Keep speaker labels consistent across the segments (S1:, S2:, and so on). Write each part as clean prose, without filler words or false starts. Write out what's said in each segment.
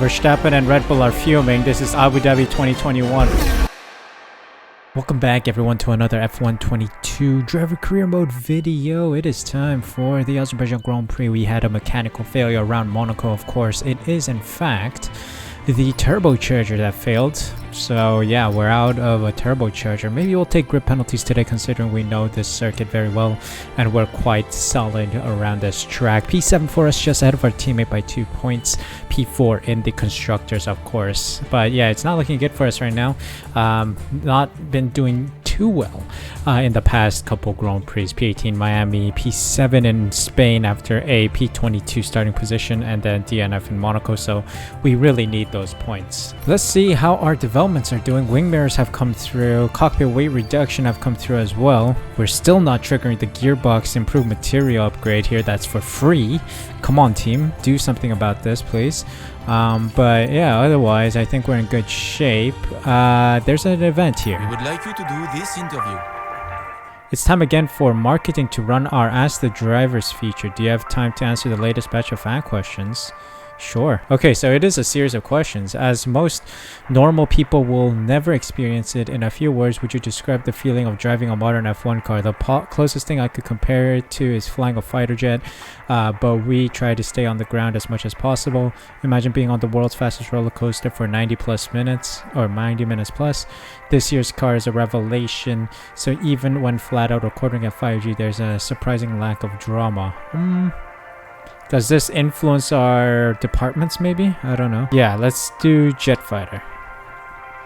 S1: Verstappen and Red Bull are fuming. This is Abu Dhabi 2021. Welcome back everyone to another F1 22 driver career mode video. It is time for the Azerbaijan Grand Prix. We had a mechanical failure around Monaco, of course. It is in fact the turbocharger that failed. So yeah, we're out of a turbocharger. Maybe we'll take grip penalties today considering we know this circuit very well and we're quite solid around this track. P7 for us, just ahead of our teammate by 2 points. P4 in the constructors, of course. But yeah, it's not looking good for us right now. Not been doing too well in the past couple Grand Prix. P18 Miami, P7 in Spain after a P22 starting position, and then DNF in Monaco. So we really need those points. Let's see how our developments are doing. Wing mirrors have come through, cockpit weight reduction have come through as well. We're still not triggering the gearbox improved material upgrade here. That's for free. Come on team, do something about this please. But yeah, otherwise I think we're in good shape. There's an event here.
S2: We would like you to do this interview.
S1: It's time again for marketing to run our Ask the Drivers feature. Do you have time to answer the latest batch of fan questions? Sure. Okay, so it is a series of questions. As most normal people will never experience it, in a few words, would you describe the feeling of driving a modern F1 car? The closest thing I could compare it to is flying a fighter jet, but we try to stay on the ground as much as possible. Imagine being on the world's fastest roller coaster for 90 plus minutes, or 90 minutes plus. This year's car is a revelation, so even when flat out recording at 5G, there's a surprising lack of drama. Does this influence our departments maybe? I don't know. Yeah, let's do jet fighter.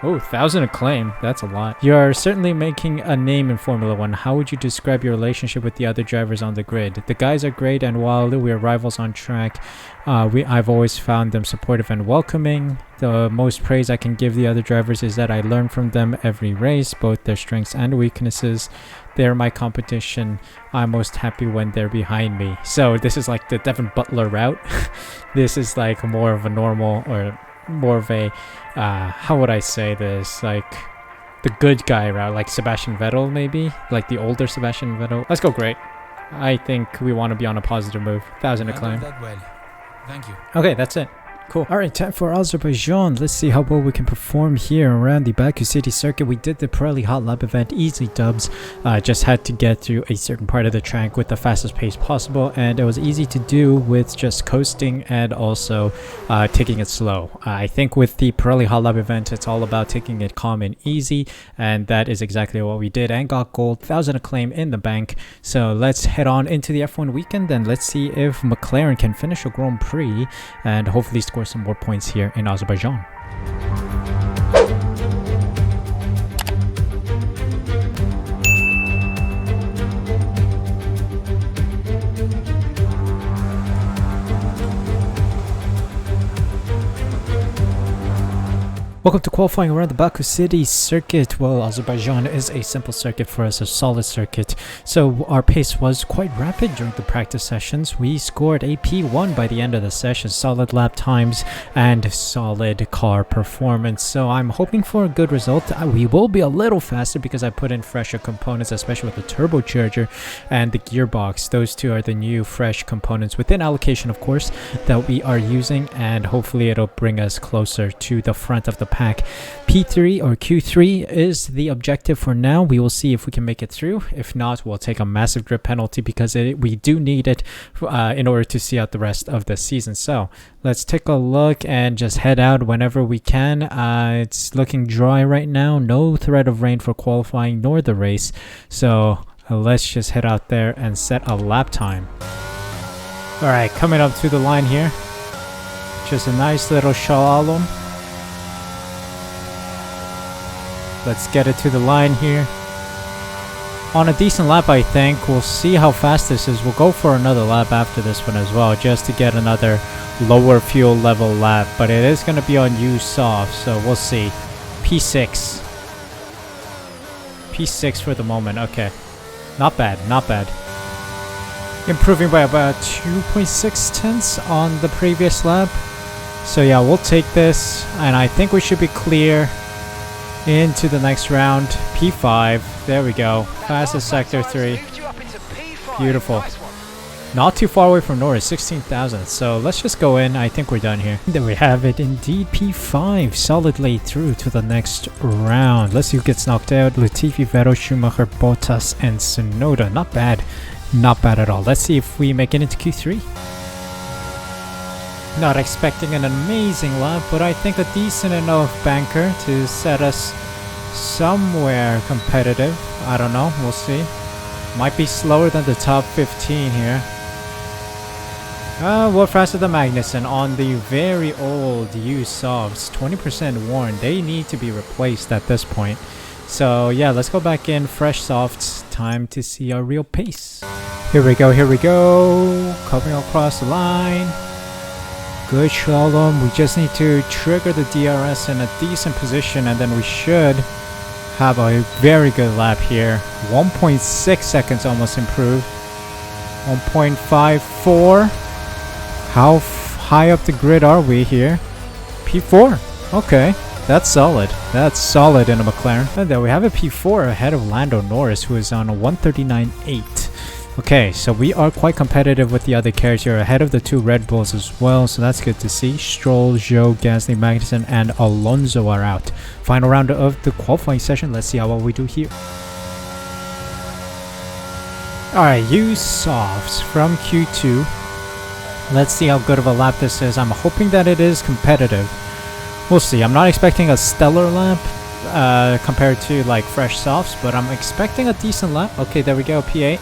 S1: Oh, 1,000 acclaim. That's a lot. You're certainly making a name in Formula 1. How would you describe your relationship with the other drivers on the grid? The guys are great, and while we're rivals on track, I've always found them supportive and welcoming. The most praise I can give the other drivers is that I learn from them every race, both their strengths and weaknesses. They're my competition. I'm most happy when they're behind me. So this is like the Devin Butler route. This is like more of a normal, or more of a how would I say this, like the good guy route, like Sebastian Vettel maybe, like the older Sebastian Vettel. Let's go great. I think we want to be on a positive move. 1,000 acclaim.
S2: That well. Thank you.
S1: Okay, that's it. Cool. Alright, time for Azerbaijan. Let's see how well we can perform here around the Baku City circuit. We did the Pirelli Hot Lap event, easy dubs. Just had to get through a certain part of the track with the fastest pace possible, and it was easy to do with just coasting and also taking it slow. I think with the Pirelli Hot Lap event, it's all about taking it calm and easy, and that is exactly what we did and got gold. 1,000 acclaim in the bank. So let's head on into the F1 weekend, and let's see if McLaren can finish a Grand Prix and hopefully score some more points here in Azerbaijan. Welcome to qualifying around the Baku City circuit. Well, Azerbaijan is a simple circuit for us, a solid circuit. So our pace was quite rapid during the practice sessions. We scored a P1 by the end of the session, solid lap times and solid car performance. So I'm hoping for a good result. We will be a little faster because I put in fresher components, especially with the turbocharger and the gearbox. Those two are the new fresh components within allocation, of course, that we are using, and hopefully it'll bring us closer to the front of the pack. P3 or Q3 is the objective for now. We will see if we can make it through. If not, we'll take a massive grip penalty because we do need it in order to see out the rest of the season. So let's take a look and just head out whenever we can. It's looking dry right now. No threat of rain for qualifying nor the race. So let's just head out there and set a lap time. All right, coming up to the line here. Just a nice little slalom. Let's get it to the line here. On a decent lap, I think. We'll see how fast this is. We'll go for another lap after this one as well, just to get another lower fuel level lap. But it is going to be on used soft, so we'll see. P6. P6 for the moment. Okay. Not bad, not bad. Improving by about 2.6 tenths on the previous lap. So yeah, we'll take this, and I think we should be clear into the next round. P5, there we go, fastest sector 3. Beautiful. Not too far away from Norris, 16,000. So let's just go in. I think we're done here. There we have it. Indeed, P5 solidly through to the next round. Let's see who gets knocked out. Latifi, Vettel, Schumacher, Bottas, and Tsunoda. Not bad. Not bad at all. Let's see if we make it into Q3. Not expecting an amazing lap, but I think a decent enough banker to set us somewhere competitive. I don't know. We'll see. Might be slower than the top 15 here. We're faster than Magnussen on the very old used softs. 20% worn. They need to be replaced at this point. So yeah, let's go back in. Fresh softs. Time to see our real pace. Here we go. Here we go. Coming across the line. Good slalom. We just need to trigger the DRS in a decent position, and then we should have a very good lap here. 1.6 seconds almost improved. 1.54. How high up the grid are we here? P4. Okay, that's solid. That's solid in a McLaren. And then we have a P4 ahead of Lando Norris, who is on a 139.8. Okay, so we are quite competitive with the other carriers here, ahead of the two Red Bulls as well, so that's good to see. Stroll, Zhou, Gasly, Magnussen, and Alonso are out. Final round of the qualifying session. Let's see how well we do here. Alright, use softs from Q2. Let's see how good of a lap this is. I'm hoping that it is competitive. We'll see. I'm not expecting a stellar lap compared to like fresh softs, but I'm expecting a decent lap. Okay, there we go, P8.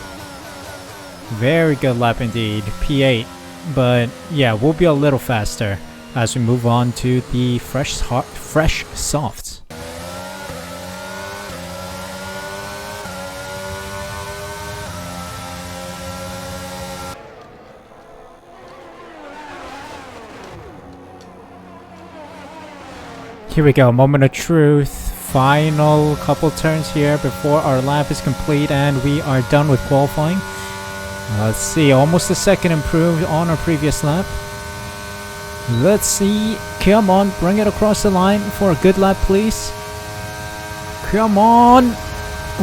S1: Very good lap indeed, P8. But yeah, we'll be a little faster as we move on to the fresh softs. Here we go, moment of truth. Final couple turns here before our lap is complete and we are done with qualifying. Let's see, almost a second improved on our previous lap. Let's see, come on, bring it across the line for a good lap, please. Come on!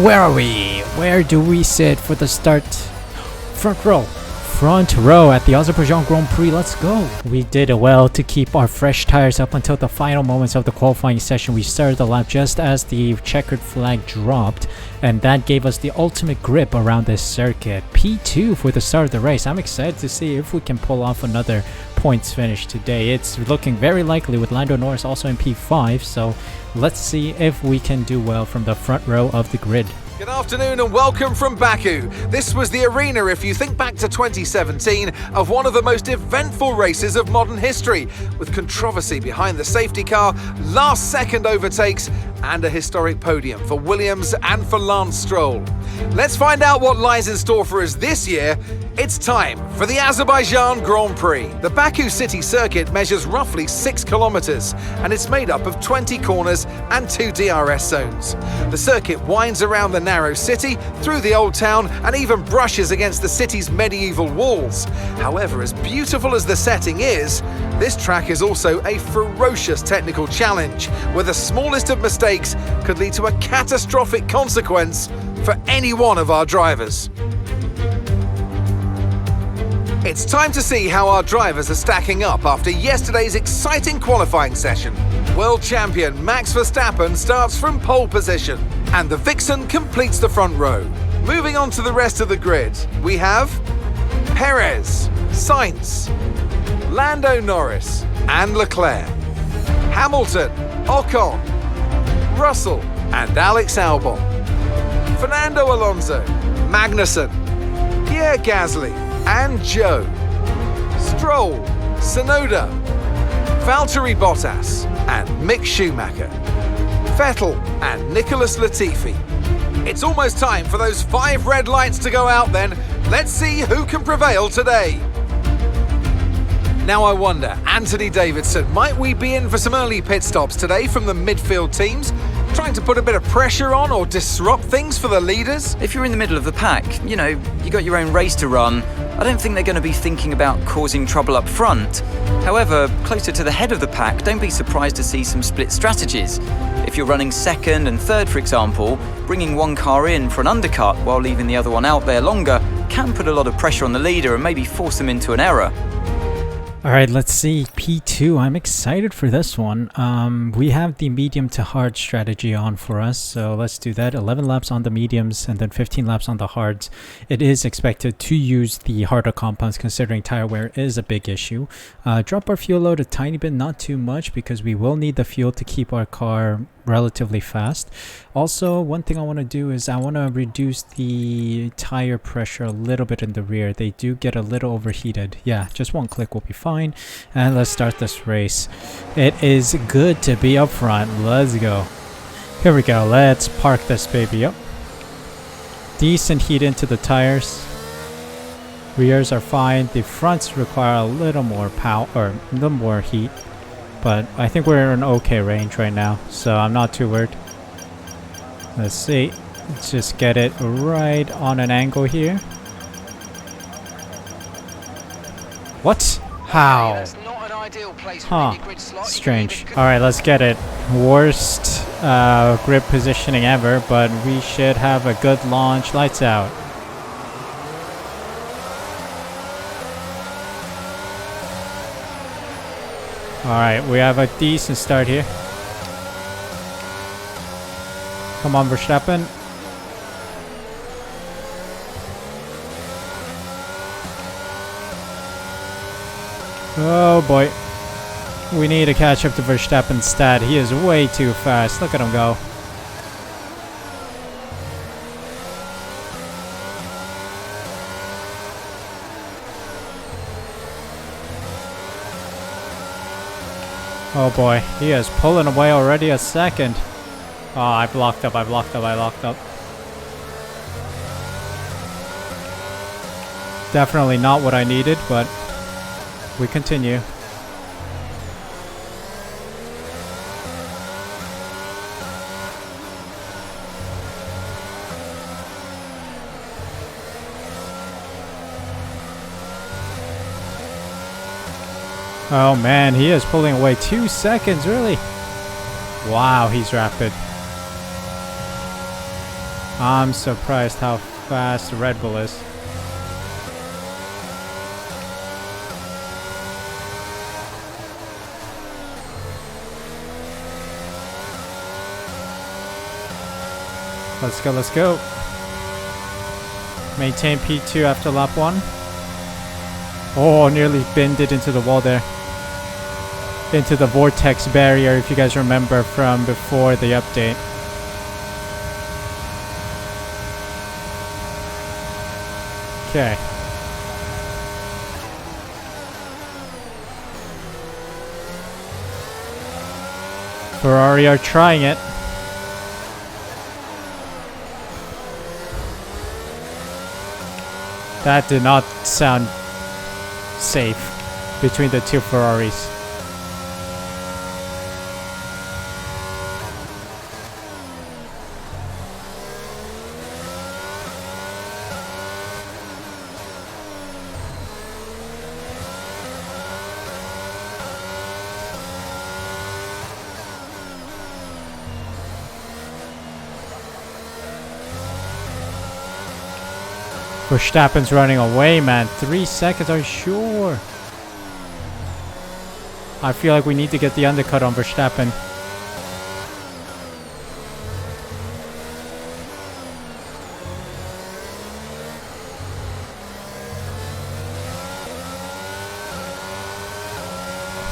S1: Where are we? Where do we sit for the start? Front row. Front row at the Azerbaijan Grand Prix. Let's go. We did well to keep our fresh tires up until the final moments of the qualifying session. We started the lap just as the checkered flag dropped, and that gave us the ultimate grip around this circuit. P2 for the start of the race. I'm excited to see if we can pull off another points finish today. It's looking very likely with Lando Norris also in P5, so let's see if we can do well from the front row of the grid.
S3: Good afternoon and welcome from Baku. This was the arena, if you think back to 2017, of one of the most eventful races of modern history, with controversy behind the safety car, last-second overtakes, and a historic podium for Williams and for Lance Stroll. Let's find out what lies in store for us this year. It's time for the Azerbaijan Grand Prix. The Baku city circuit measures roughly 6 kilometers, and it's made up of 20 corners and 2 DRS zones. The circuit winds around the narrow city, through the old town, and even brushes against the city's medieval walls. However, as beautiful as the setting is, this track is also a ferocious technical challenge, where the smallest of mistakes could lead to a catastrophic consequence for any one of our drivers. It's time to see how our drivers are stacking up after yesterday's exciting qualifying session. World champion Max Verstappen starts from pole position, and the Vixen completes the front row. Moving on to the rest of the grid, we have Perez, Sainz, Lando Norris and Leclerc, Hamilton, Ocon, Russell and Alex Albon, Fernando Alonso, Magnussen, Pierre Gasly and Zhou, Stroll, Tsunoda, Valtteri Bottas and Mick Schumacher, Vettel and Nicholas Latifi. It's almost time for those 5 red lights to go out then. Let's see who can prevail today. Now I wonder, Anthony Davidson, might we be in for some early pit stops today from the midfield teams? Trying to put a bit of pressure on or disrupt things for the leaders?
S4: If you're in the middle of the pack, you know, you got your own race to run. I don't think they're going to be thinking about causing trouble up front. However, closer to the head of the pack, don't be surprised to see some split strategies. If you're running second and third, for example, bringing one car in for an undercut while leaving the other one out there longer can put a lot of pressure on the leader and maybe force them into an error.
S1: Alright, let's see. P2. I'm excited for this one. We have the medium to hard strategy on for us, so let's do that. 11 laps on the mediums and then 15 laps on the hards. It is expected to use the harder compounds considering tire wear is a big issue. Drop our fuel load a tiny bit, not too much, because we will need the fuel to keep our car relatively fast. Also, one thing I want to do is I want to reduce the tire pressure a little bit in the rear. They do get a little overheated. Yeah, just one click will be fine. And let's start this race. It is good to be up front. Let's go. Here we go. Let's park this baby up. Decent heat into the tires. Rears are fine. The fronts require a little more power, or a little more heat. But I think we're in okay range right now, so I'm not too worried. Let's see. Let's just get it right on an angle here. What? How? Huh. Strange. Alright, let's get it. Worst grip positioning ever, but we should have a good launch. Lights out. Alright, we have a decent start here. Come on, Verstappen. Oh boy. We need to catch up to Verstappen's stat. He is way too fast. Look at him go. Oh boy, he is pulling away already a second. Oh, I blocked up. Definitely not what I needed, but we continue. Oh man, he is pulling away 2 seconds, really? Wow, he's rapid. I'm surprised how fast Red Bull is. Let's go, let's go. Maintain P2 after lap 1. Oh, nearly binned it into the wall there. Into the vortex barrier, if you guys remember from before the update. Okay. Ferrari are trying it. That did not sound safe between the two Ferraris. Verstappen's running away, man. 3 seconds, are you sure? I feel like we need to get the undercut on Verstappen.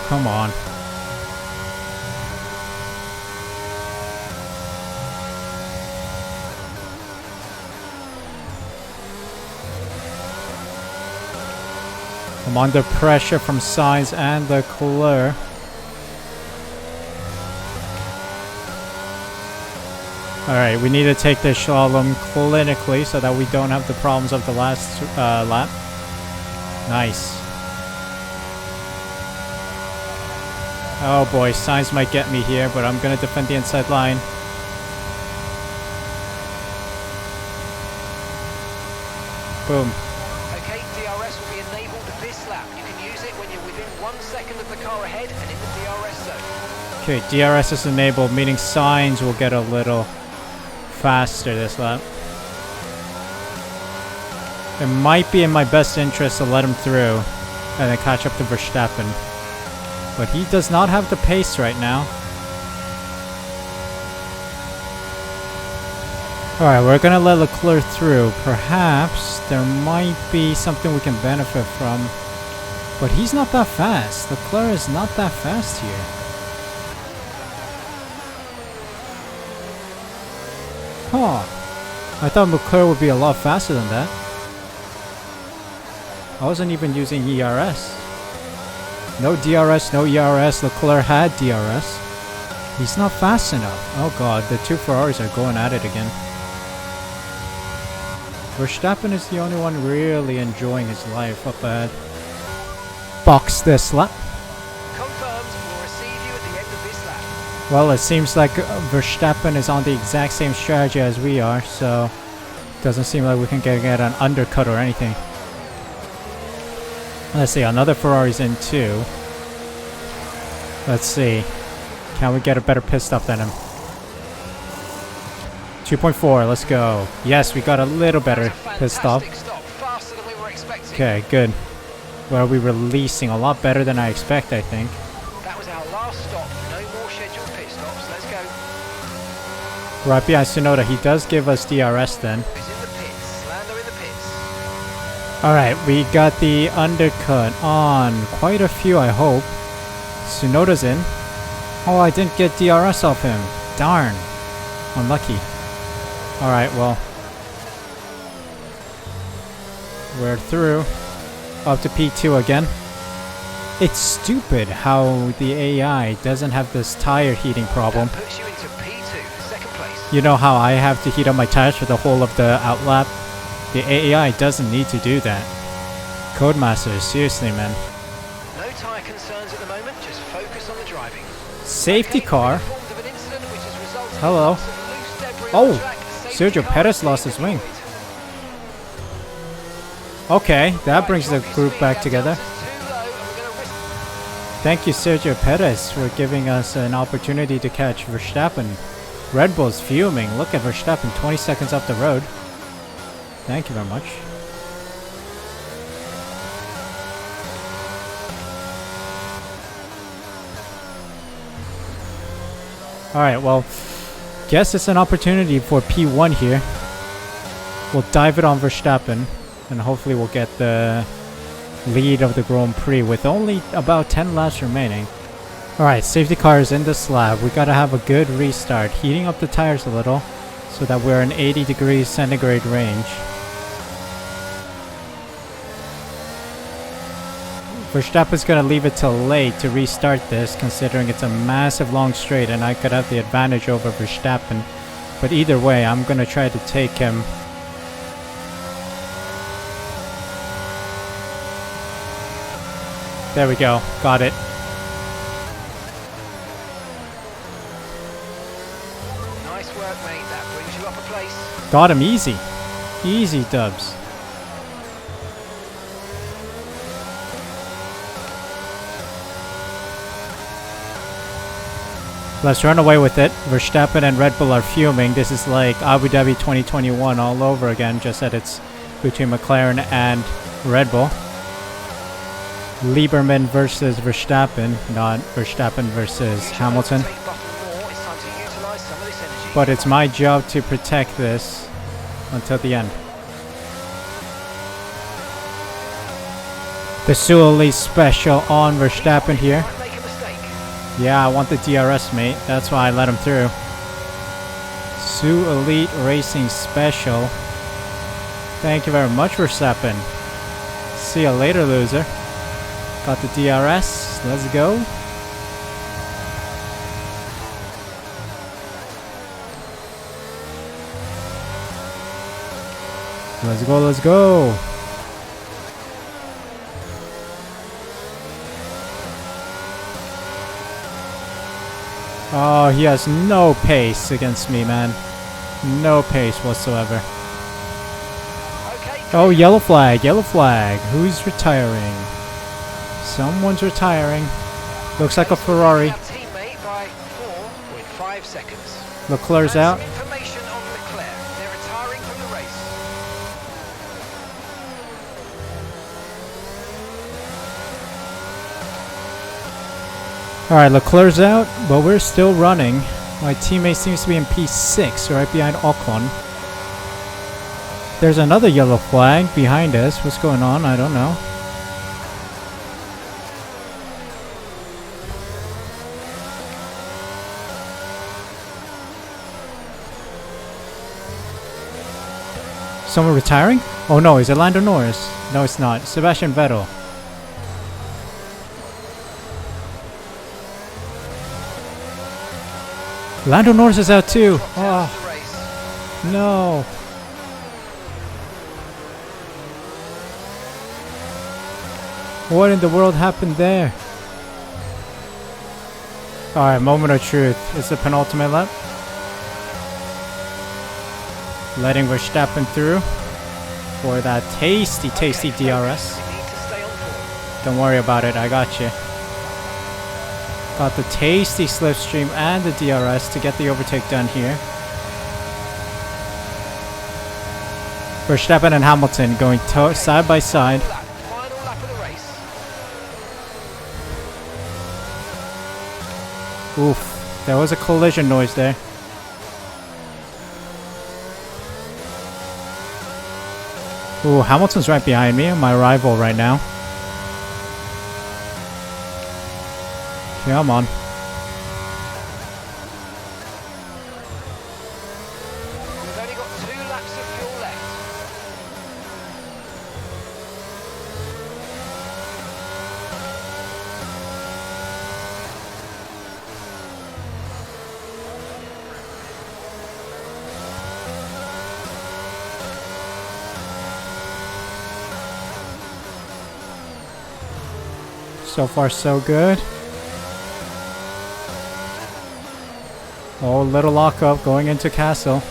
S1: Come on. I'm under pressure from Sainz and Leclerc. Alright, we need to take this slalom clinically so that we don't have the problems of the last lap. Nice. Oh boy, Sainz might get me here, but I'm going to defend the inside line. Boom.
S5: Okay, DRS will be enabled this lap. You can use it when you're within 1 second of the car ahead and in the DRS zone.
S1: Okay, DRS is enabled, meaning Sainz will get a little faster this lap. It might be in my best interest to let him through and then catch up to Verstappen. But he does not have the pace right now. Alright, we're gonna let Leclerc through. Perhaps there might be something we can benefit from. But he's not that fast. Leclerc is not that fast here. Huh. I thought Leclerc would be a lot faster than that. I wasn't even using ERS. No DRS, no ERS. Leclerc had DRS. He's not fast enough. Oh god, the two Ferraris are going at it again. Verstappen is the only one really enjoying his life up ahead. Box this lap.
S5: Confirmed. We'll receive you at the end of this lap.
S1: Well, it seems like Verstappen is on the exact same strategy as we are, so doesn't seem like we can get an undercut or anything. Let's see, another Ferrari's in too. Let's see. Can we get a better pit stop than him? 2.4, let's go. Yes, we got a little better pit stop.
S5: Faster than we were expecting.
S1: Okay, good. Well, we're releasing a lot better than I expect, I think.
S5: That was our last stop. No more scheduled pit stops. Let's go.
S1: Right behind Tsunoda, he does give us DRS then.
S5: He's in the pits. Lando in the pits.
S1: Alright, we got the undercut on quite a few, I hope. Tsunoda's in. Oh, I didn't get DRS off him. Darn. Unlucky. Alright, well. We're through. Up to P2 again. It's stupid how the AI doesn't have this tire heating problem.
S5: That puts you into P2, second place.
S1: You know how I have to heat up my tires for the whole of the outlap? The AI doesn't need to do that. Codemasters, seriously, man.
S5: No tyre concerns at the moment, just focus on the driving.
S1: Safety car?
S5: Informed of an incident which has resulted in
S1: Hello.
S5: lots of loose debris on the
S1: Oh,
S5: track. Safety
S1: Sergio
S5: car
S1: Perez
S5: is
S1: lost
S5: being
S1: his wing.
S5: deployed.
S1: Okay, that brings the
S5: Right,
S1: group back
S5: speed
S1: together.
S5: gap is too low, and we're gonna risk.
S1: Thank you, Sergio Perez, for giving us an opportunity to catch Verstappen. Red Bull's fuming. Look at Verstappen 20 seconds up the road. Thank you very much. Alright, well, guess it's an opportunity for P1 here. We'll dive it on Verstappen, and hopefully we'll get the lead of the Grand Prix with only about 10 laps remaining. Alright, safety car is in this lap. We gotta have a good restart, heating up the tires a little so that we're in 80 degrees centigrade range. Verstappen's gonna leave it till late to restart this, considering it's a massive long straight and I could have the advantage over Verstappen. But either way, I'm gonna try to take him. There we go, got it.
S5: Nice work, mate. That brings you up a place.
S1: Got him easy. Easy dubs. Let's run away with it. Verstappen and Red Bull are fuming. This is like Abu Dhabi 2021 all over again, just that it's between McLaren and Red Bull. Lieberman versus Verstappen, not Verstappen versus Hamilton.
S5: Take button more. It's time to utilize some of this energy.
S1: But it's my job to protect this until the end. The Suh Elite special on Verstappen here.
S5: Might make a mistake.
S1: Yeah, I want the DRS, mate. That's why I let him through. Suh Elite Racing Special. Thank you very much, Verstappen. See you later, loser. Got the DRS. Let's go. Let's go, let's go. Oh, he has no pace against me, man. No pace whatsoever.
S5: Okay.
S1: Oh, yellow flag, yellow flag. Who's retiring? Someone's retiring. Looks like a Ferrari.
S5: Our teammate by 4.5 seconds.
S1: Leclerc's
S5: And
S1: out.
S5: some information on Leclerc. They're retiring from the race.
S1: Alright, Leclerc's out, but we're still running. My teammate seems to be in P6, right behind Ocon. There's another yellow flag behind us. What's going on? I don't know. Someone retiring? Oh no, is it Lando Norris? No, it's not. Sebastian Vettel. Lando Norris is out too. Oh, no. What in the world happened there? Alright, moment of truth. It's the penultimate lap. Letting Verstappen through for that tasty DRS. Don't worry about it, I got you. Got the tasty slipstream and the DRS to get the overtake done here. Verstappen and Hamilton going side by side. Oof, there was a collision noise there. Ooh, Hamilton's right behind me, my rival right now. Come on.
S5: We've only got 2 laps of fuel left.
S1: So far, so good. Oh, little lockup going into Castle.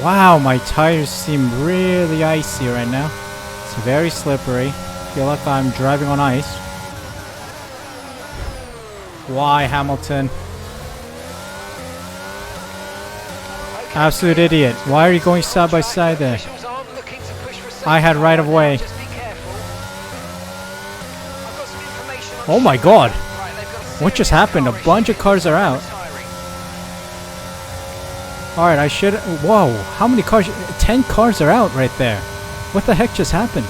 S1: Wow, my tires seem really icy right now. It's very slippery. Feel like I'm driving on ice. Why, Hamilton? Absolute idiot. Why are you going side by side there? I had right of way. Oh my god. What just happened? A bunch of cars are out. Alright, I should... Whoa. How many cars? 10 cars are out right there. What the heck just happened?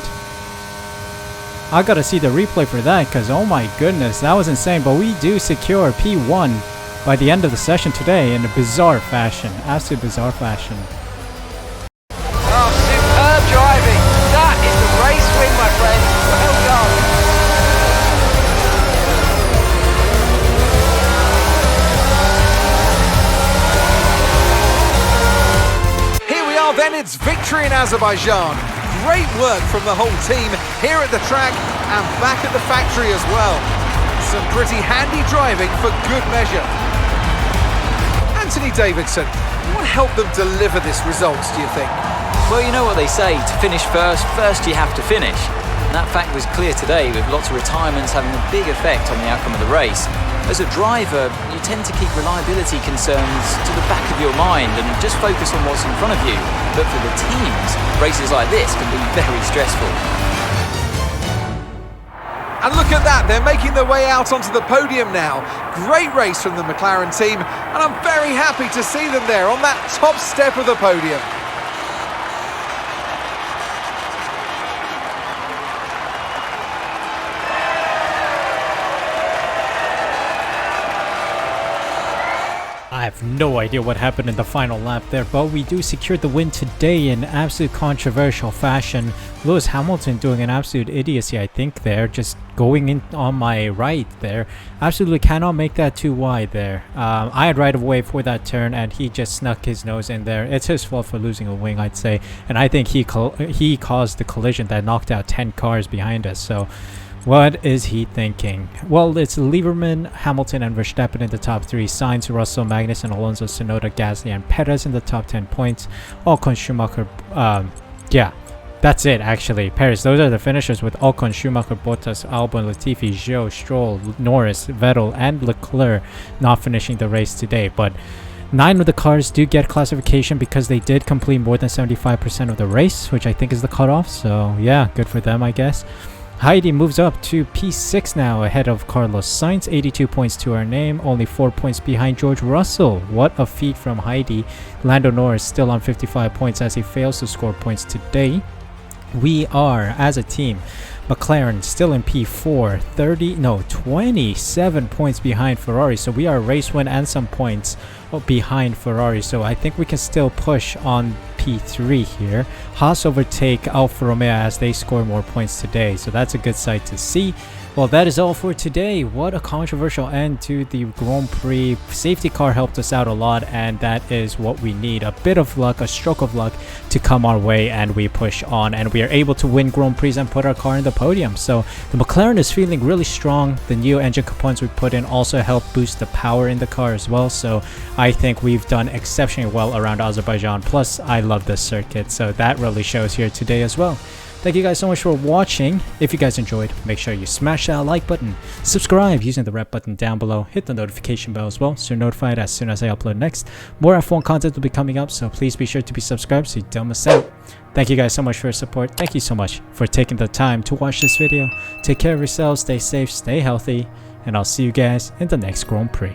S1: I gotta see the replay for that, because oh my goodness, that was insane. But we do secure P1 by the end of the session today in a bizarre fashion. Absolute bizarre fashion.
S5: Oh, superb driving. That is the race win, my friend. Well done.
S3: Here we are then, it's victory in Azerbaijan. Great work from the whole team here at the track and back at the factory as well. Some pretty handy driving for good measure. Anthony Davidson, what helped them deliver this result, do you think?
S4: Well, you know what they say, to finish first you have to finish. And that fact was clear today, with lots of retirements having a big effect on the outcome of the race. As a driver, you tend to keep reliability concerns to the back of your mind and just focus on what's in front of you. But for the teams, races like this can be very stressful.
S3: And look at that, they're making their way out onto the podium now. Great race from the McLaren team, and I'm very happy to see them there on that top step of the podium.
S1: I have no idea what happened in the final lap there, but we do secure the win today in absolute controversial fashion. Lewis Hamilton doing an absolute idiocy, I think, there, just going in on my right there. Absolutely cannot make that too wide there. I had right of way for that turn, and he just snuck his nose in there. It's his fault for losing a wing, I'd say, and I think he caused the collision that knocked out 10 cars behind us. So what is he thinking? Well, it's Lieberman, Hamilton, and Verstappen in the top 3. Sainz, Russell, Magnussen, Alonso, Tsunoda, Gasly, and Perez in the top 10 points. Ocon, Schumacher, yeah, that's it actually. Perez, those are the finishers with Ocon, Schumacher, Bottas, Albon, Latifi, Zhou, Stroll, Norris, Vettel, and Leclerc not finishing the race today. But 9 of the cars do get classification because they did complete more than 75% of the race, which I think is the cutoff. So yeah, good for them, I guess. Heidi moves up to P6 now, ahead of Carlos Sainz, 82 points to her name, only 4 points behind George Russell. What a feat from Heidi. Lando Norris still on 55 points as he fails to score points today. We are, as a team, McLaren still in P4, 27 points behind Ferrari. So we are a race win and some points behind Ferrari. So I think we can still push on P3 here. Haas overtake Alfa Romeo as they score more points today. So that's a good sight to see. Well, that is all for today. What a controversial end to the Grand Prix. Safety car helped us out a lot, and that is what we need. A bit of luck, a stroke of luck to come our way, and we push on, and we are able to win Grand Prix and put our car in the podium. So the McLaren is feeling really strong. The new engine components we put in also help boost the power in the car as well. So I think we've done exceptionally well around Azerbaijan. Plus, I love this circuit, so that really shows here today as well. Thank you guys so much for watching. If you guys enjoyed, make sure you smash that like button, subscribe using the red button down below, hit the notification bell as well so you're notified as soon as I upload next. More F1 content will be coming up, so please be sure to be subscribed so you don't miss out. Thank you guys so much for your support. Thank you so much for taking the time to watch this video. Take care of yourselves, stay safe, stay healthy, and I'll see you guys in the next Grand Prix.